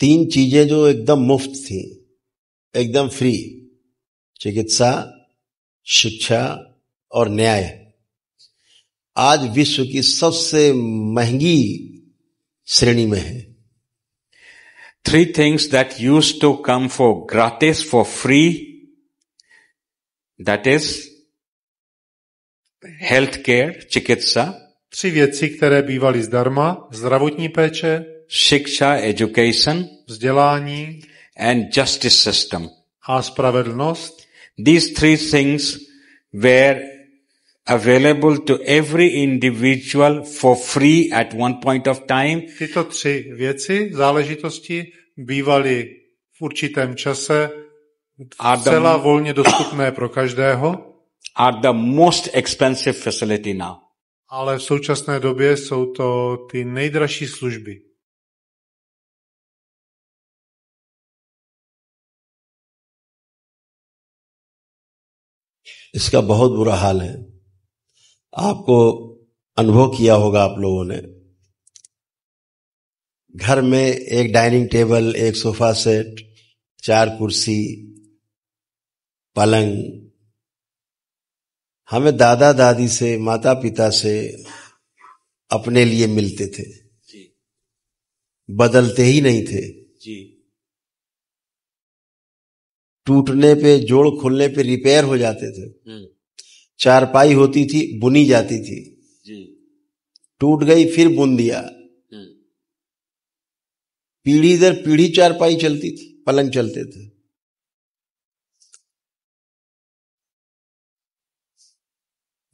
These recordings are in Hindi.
3 चीजें जो एकदम मुफ्त थी, एकदम फ्री, चिकित्सा, शिक्षा और न्याय, आज विश्व की सबसे महंगी श्रेणी में है। 3 things that used to come for gratis, for free, that is healthcare, चिकित्सा, 3 věci, které bývaly zdarma: zdravotní péče, शिक्षा, education, vzdělání and justice system. a spravedlnost. These 3 things were available to every individual for free at one point of time. Tyto 3 věci, záležitosti, bývaly v určitém čase zcela volně dostupné pro každého. Are the most expensive facility now. Ale v současné době jsou to ty nejdražší služby. इसका बहुत बुरा हाल है। आपको अनुभव किया होगा आप लोगों ने। घर में एक डाइनिंग टेबल, एक सोफा सेट, 4 कुर्सी, पलंग, हमें दादा दादी से, माता पिता से अपने लिए मिलते थे जी, बदलते ही नहीं थे जी। टूटने पे, जोड़ खुलने पे रिपेयर हो जाते थे। चारपाई होती थी, बुनी जाती थी जी, टूट गई फिर बुन दिया। पीढ़ी दर पीढ़ी चारपाई चलती थी, पलंग चलते थे।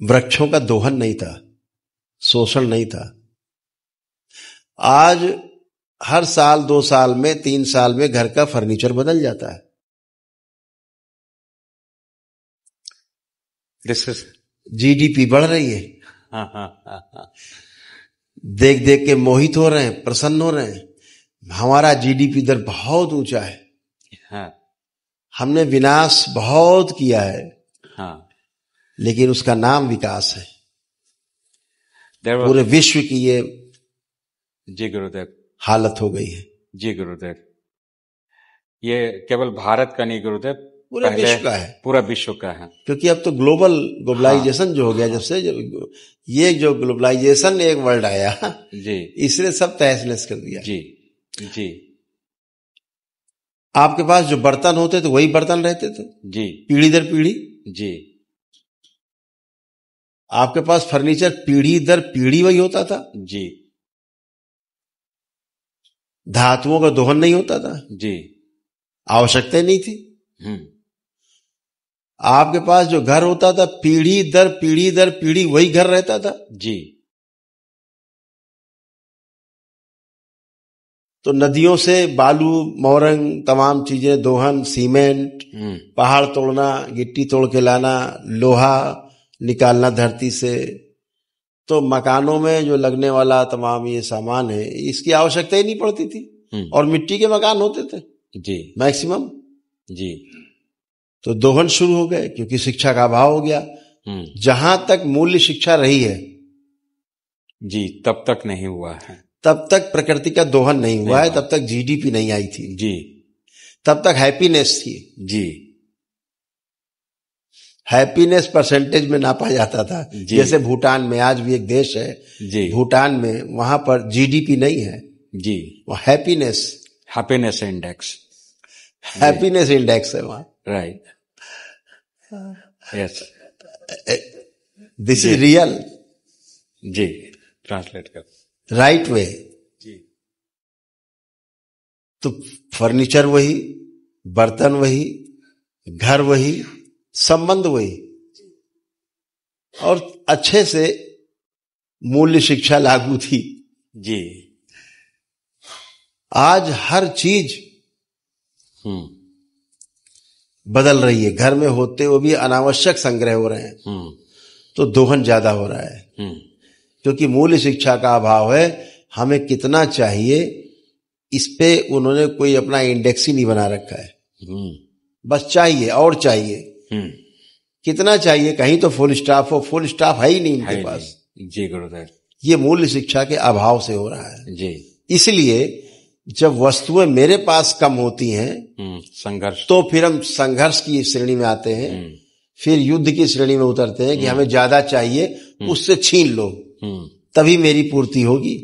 वृक्षों का दोहन नहीं था, शोषण नहीं था। आज हर साल, 2 साल में, 3 साल में घर का फर्नीचर बदल जाता है। जीडीपी बढ़ रही है। देख देख के मोहित हो रहे हैं, प्रसन्न हो रहे हैं। हमारा जीडीपी दर बहुत ऊंचा है। हमने विनाश बहुत किया है, लेकिन उसका नाम विकास है। पूरे विश्व की ये जी गुरुदेव हालत हो गई है। जी गुरुदेव, ये केवल भारत का नहीं गुरुदेव, पूरे विश्व का है। पूरा विश्व का है, क्योंकि अब तो ग्लोबलाइजेशन जो हो गया, जब से ये जो ग्लोबलाइजेशन एक वर्ड आया जी, इसने सब तहस नहस कर दिया। जी जी। आपके पास जो बर्तन होते थे वही बर्तन रहते थे जी, पीढ़ी दर पीढ़ी जी। आपके पास फर्नीचर पीढ़ी दर पीढ़ी वही होता था जी। धातुओं का दोहन नहीं होता था जी, आवश्यकता नहीं थी। आपके पास जो घर होता था, पीढ़ी दर पीढ़ी वही घर रहता था जी। तो नदियों से बालू, मोरंग, तमाम चीजें, दोहन, सीमेंट, पहाड़ तोड़ना, गिट्टी तोड़ के लाना, लोहा निकालना धरती से, तो मकानों में जो लगने वाला तमाम ये सामान है, इसकी आवश्यकता ही नहीं पड़ती थी। और मिट्टी के मकान होते थे जी, मैक्सिमम जी। तो दोहन शुरू हो गए क्योंकि शिक्षा का अभाव हो गया। जहां तक मूल्य शिक्षा रही है जी, तब तक नहीं हुआ है, तब तक प्रकृति का दोहन नहीं हुआ है, तब तक जीडीपी नहीं आई थी जी, तब तक हैप्पीनेस थी जी। हैप्पीनेस परसेंटेज में नापा जाता था। जैसे भूटान में, आज भी एक देश है जी, भूटान में, वहां पर जीडीपी नहीं है जी, वो हैप्पीनेस इंडेक्स, हैप्पीनेस इंडेक्स है वहां। Right, yes, this is real जी। ट्रांसलेट कर राइट वे जी। तो फर्नीचर वही, बर्तन वही, घर वही, संबंध वही, और अच्छे से मूल्य शिक्षा लागू थी जी। आज हर चीज बदल रही है। घर में होते हुए भी अनावश्यक संग्रह हो रहे हैं, तो दोहन ज्यादा हो रहा है क्योंकि मूल्य शिक्षा का अभाव है। हमें कितना चाहिए इस पे उन्होंने कोई अपना इंडेक्स ही नहीं बना रखा है। बस चाहिए और चाहिए। कितना चाहिए, कहीं तो फुल स्टॉप हो, फुल स्टॉप है ही नहीं इनके पास। जी गुरुदेव, ये मूल्य शिक्षा के अभाव से हो रहा है जी। इसलिए जब वस्तुएं मेरे पास कम होती हैं संघर्ष, तो फिर हम संघर्ष की श्रेणी में आते हैं, फिर युद्ध की श्रेणी में उतरते हैं कि हमें ज्यादा चाहिए, उससे छीन लो, तभी मेरी पूर्ति होगी।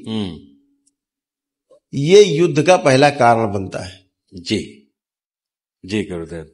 ये युद्ध का पहला कारण बनता है। जी जी गुरुदेव।